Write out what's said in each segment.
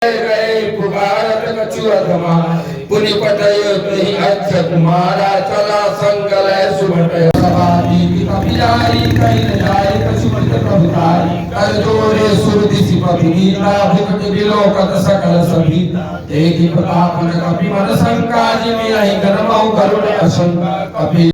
पुकारत कछुअधमा पुनि पटय तहि अच्छ कुमारा चला संगलय सुभटय सभाति कपिलाई कहि न जाय कछुमत प्रभुताई कर जोरे सुरति सिपति नीता विकट विलोकत सकल सभीता तेहि प्रताप न कपि मन शंका जिमि नहीं गरमौ गरुड़ असंका कपि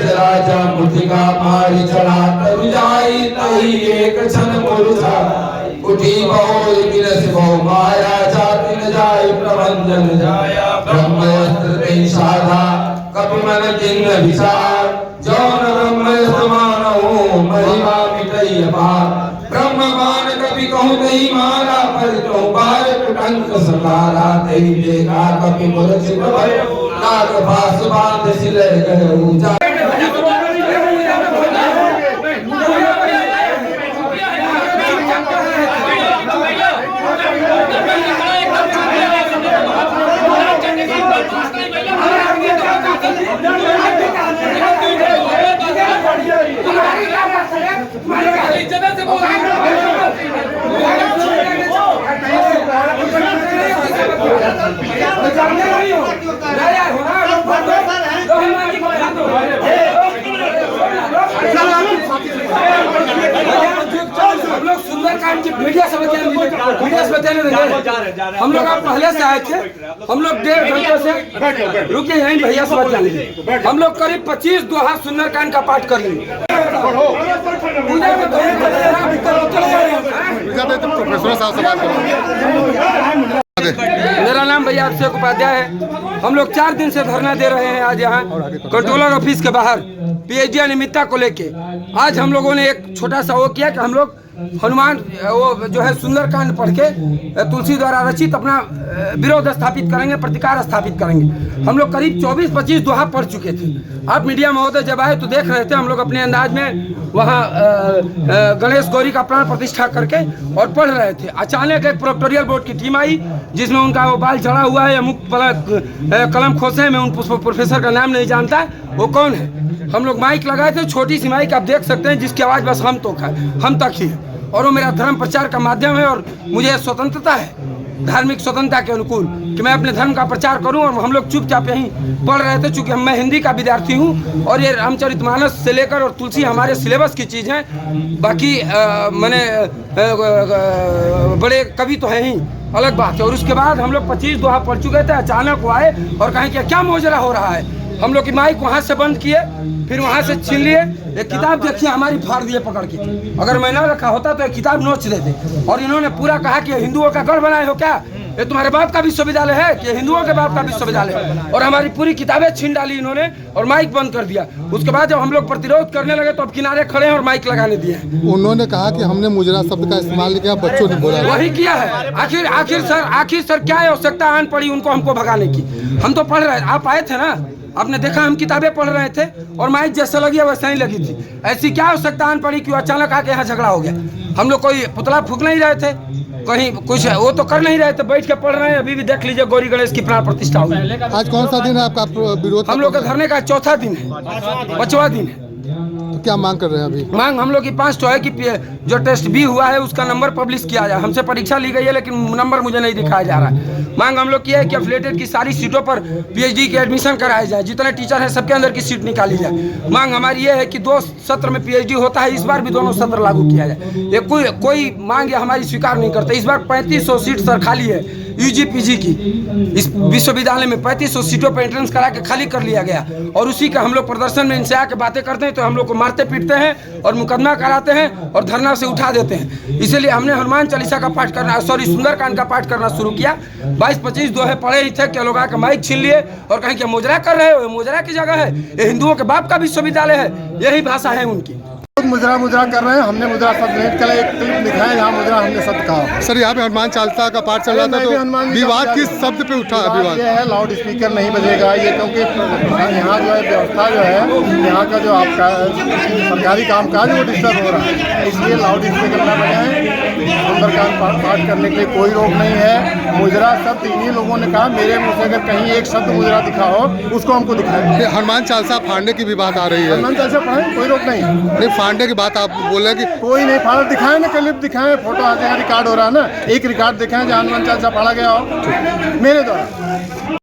राजा मुतिका मारी चढ़ा तरु जाई तही एक क्षण मुरझा उठी बहु बिरस बहु माया जाति न जाय प्रबंधन जाया ब्रह्मस्त्र तेहि साधा कपि मन किन्न विचार जौन ब्रह्म समान हो महिमा मिटई अपार ब्रह्मवान कपि कहूँ तही मारा परितो बार कुटंक सकारा तही देखा कपि मूर्छित भय नाग भास बांध सिले गए जा हम लोग सुंदरकांड की मीडिया से हम लोग आप पहले से आए थे। हम लोग 1.5 घंटे से रुके यहीं भैया से बता लीजिए। हम लोग करीब 25 दोहा सुंदरकांड का पाठ कर लिए। मेरा नाम भैया अभिषेक उपाध्याय है। हम लोग 4 दिन से धरना दे रहे हैं आज यहाँ कंट्रोलर ऑफिस के बाहर पीएचडी अनियमितता को लेके। आज हम लोगों ने एक छोटा सा वो किया कि हम लोग हनुमान वो जो है सुंदरकांड पढ़ के तुलसी द्वारा रचित अपना विरोध स्थापित करेंगे, प्रतिकार स्थापित करेंगे। हम लोग करीब 24-25 दोहा पढ़ चुके थे। आप मीडिया महोदय जब आए तो देख रहे थे हम लोग अपने अंदाज में वहाँ गणेश गौरी का प्राण प्रतिष्ठा करके और पढ़ रहे थे। अचानक एक प्रोक्टोरियल बोर्ड की टीम आई जिसमें उनका वो बाल चढ़ा हुआ है, अमुक कलम खोसे हैं, मैं उन प्रोफेसर का नाम नहीं जानता वो कौन है। हम लोग माइक लगाए थे, छोटी सी माइक आप देख सकते हैं जिसकी आवाज़ बस हम तक ही है और वो मेरा धर्म प्रचार का माध्यम है और मुझे स्वतंत्रता है धार्मिक स्वतंत्रता के अनुकूल कि मैं अपने धर्म का प्रचार करूं। और हम लोग चुपचाप यहीं पढ़ रहे थे चूँकि मैं हिंदी का विद्यार्थी हूं और ये रामचरितमानस से लेकर और तुलसी हमारे सिलेबस की चीज़ है। बाकी मैंने बड़े कवि तो हैं ही, अलग बात है। और उसके बाद हम लोग 25 दोहा पढ़ चुके थे। अचानक वो आए और कहें कि क्या मोजरा हो रहा है। हम लोग की माइक वहाँ से बंद किए, फिर वहाँ से छीन लिए। एक किताब देखिए हमारी फाड़ दिए पकड़ के। अगर मैं ना रखा होता तो एक किताब नोच देते। और इन्होंने पूरा कहा कि हिंदुओं का गढ़ बनाए हो क्या, ये तुम्हारे बाप का विश्वविद्यालय है कि हिंदुओं के बाप का विश्वविद्यालय है। और हमारी पूरी किताबें छीन डाली इन्होंने और माइक बंद कर दिया। उसके बाद जब हम लोग प्रतिरोध करने लगे तो अब किनारे खड़े हैं और माइक लगाने दिए। उन्होंने कहा कि हमने मुजरा शब्द का इस्तेमाल किया, बच्चों ने बोला वही किया है। आखिर सर क्या आवश्यकता आन पड़ी उनको हमको भगाने की। हम तो पढ़ रहे, आप आए थे ना, आपने देखा हम किताबें पढ़ रहे थे और माइक जैसे लगी वैसे ही लगी थी। ऐसी क्या आवश्यकता आन पड़ी कि अचानक आके यहाँ झगड़ा हो गया। हम लोग कोई पुतला फूंक नहीं रहे थे, कहीं कुछ वो तो कर नहीं रहे थे, बैठ के पढ़ रहे हैं। अभी भी देख लीजिए गौरी गणेश की प्राण प्रतिष्ठा हुई। आज कौन सा दिन है आपका विरोध? हम लोग का धरने का 4था दिन है, 5वां दिन है। तो क्या मांग कर रहे हैं अभी? मांग हम लोग की 5 तो है कि जो टेस्ट बी हुआ है उसका नंबर पब्लिश किया जाए। हमसे परीक्षा ली गई है लेकिन नंबर मुझे नहीं दिखाया जा रहा है। मांग हम लोग की है कि एफिलिएटेड की सारी सीटों पर पीएचडी के एडमिशन कराए जाए, जितने टीचर हैं सबके अंदर की सीट निकाली जाए। मांग हमारी ये है कि 2 सत्र में पीएचडी होता है, इस बार भी दोनों सत्र लागू किया जाए। ये कोई मांग हमारी स्वीकार नहीं करते। इस बार 3500 सीट सर खाली है यूजी पीजी की। इस विश्वविद्यालय में 3500 सीटों पर एंट्रेंस करा के खाली कर लिया गया और उसी का हम लोग प्रदर्शन में इनसे आके बातें करते हैं तो हम लोग को मारते पीटते हैं और मुकदमा कराते हैं और धरना से उठा देते हैं। इसीलिए हमने हनुमान चालीसा का पाठ करना, सुंदरकांड का पाठ करना शुरू किया। 22-25 दोहे पढ़े ही थे कि लोग आके माइक छीन लिए और कहें कि मोजरा कर रहे हो, मोजरा की जगह है, ये हिंदुओं के बाप का विश्वविद्यालय है, यही भाषा है उनकी। मुजरा कर रहे हैं। हमने मुजरा शब्द नहीं, कल एक क्लिप दिखाया जहाँ मुजरा हमने शब्द कहा। सर यहाँ पे हनुमान चालीसा का पाठ चल रहा था, तो विवाद किस शब्द पे उठा? विवाद ये है लाउड स्पीकर नहीं बजेगा ये, क्योंकि यहाँ जो है व्यवस्था जो है, यहाँ का जो आपका सरकारी कामकाज वो डिस्टर्ब हो रहा है, इसलिए लाउड स्पीकर न बजाएं। सुंदरकांड पाठ करने के लिए कोई रोक नहीं है। मुजरा शब्द इन्हीं लोगों ने कहा, मेरे मुँह से अगर कहीं एक शब्द मुजरा दिखाओ उसको हमको दिखाएं। हनुमान चालीसा फाड़ने की भी बात आ रही है। हनुमान चालीसा पढ़ें, कोई रोक नहीं। नहीं, फाड़ने की बात आप बोल रहे हैं कि कोई नहीं फाड़ा, दिखाएं ना, क्लिप दिखाएं, फोटो आ जाएगा, रिकॉर्ड हो रहा है ना, एक रिकॉर्ड दिखाएं जहाँ हनुमान चालीसा पढ़ा गया हो मेरे द्वारा।